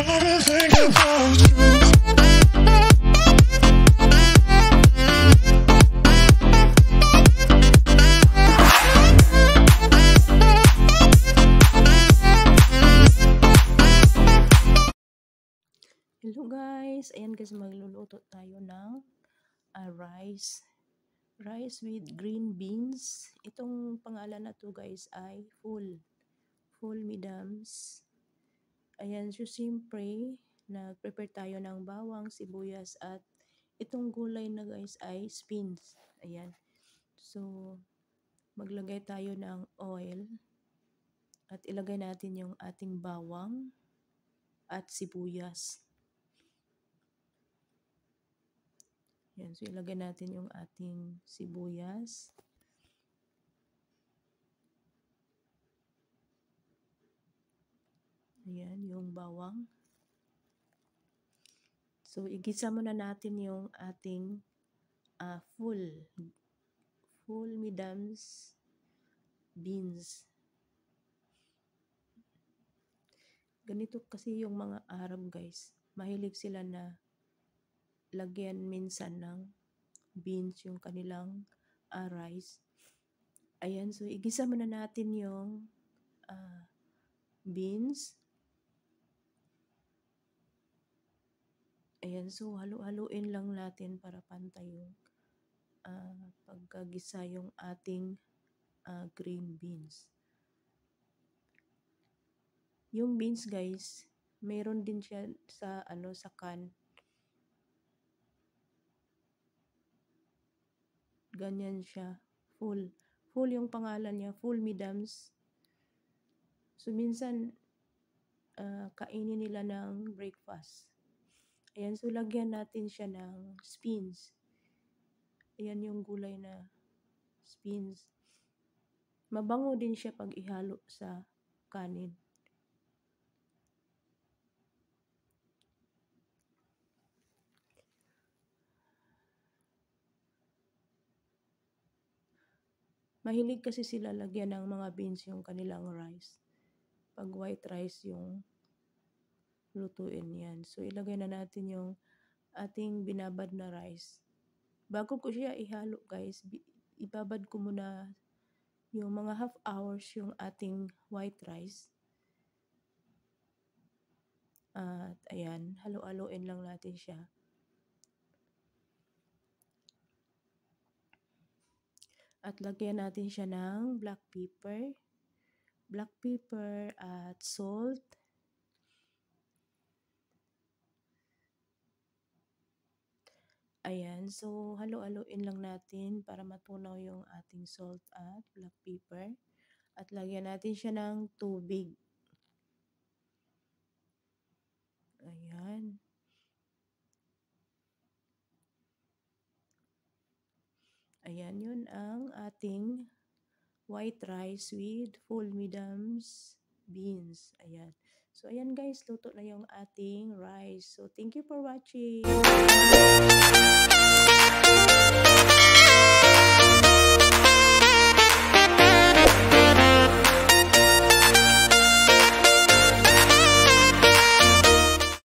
Hello guys, ayan guys, magluluto tayo ng rice with green beans. Itong pangalan na to guys ay full midams. Ayan, so siyempre nag-prepare tayo ng bawang, sibuyas at itong gulay na guys ay spins. Ayan, so maglagay tayo ng oil at ilagay natin yung ating bawang at sibuyas. Yan, so ilagay natin yung ating sibuyas. Ayan, yung bawang. So, igisa muna natin yung ating full midams beans. Ganito kasi yung mga Arab guys. Mahilig sila na lagyan minsan ng beans yung kanilang rice. Ayan, so igisa muna natin yung beans. Ayan, so halu-haluin lang natin para pantay yung pagkagisa yung ating green beans. Yung beans guys, mayroon din siya sa sa can. Ganyan siya, full yung pangalan niya, full midams. So minsan kainin nila ng breakfast. Ayan, so lagyan natin siya ng spins. Ayan yung gulay na spins. Mabango din siya pag ihalo sa kanin. Mahilig kasi sila lagyan ng mga beans yung kanilang rice. Pag white rice yung lutuin yan. So, ilagay na natin yung ating binabad na rice. Bago ko siya ihalo guys, ibabad ko muna yung mga half hours yung ating white rice. At ayan, halo-haloin lang natin siya. At lagyan natin siya ng black pepper at salt. Ayan, so halo-haloin lang natin para matunaw yung ating salt at black pepper. At lagyan natin siya ng tubig. Ayan. Ayan, yun ang ating white rice with full midams beans. Ayan. So, ayan guys, luto na yung ating rice. So, thank you for watching.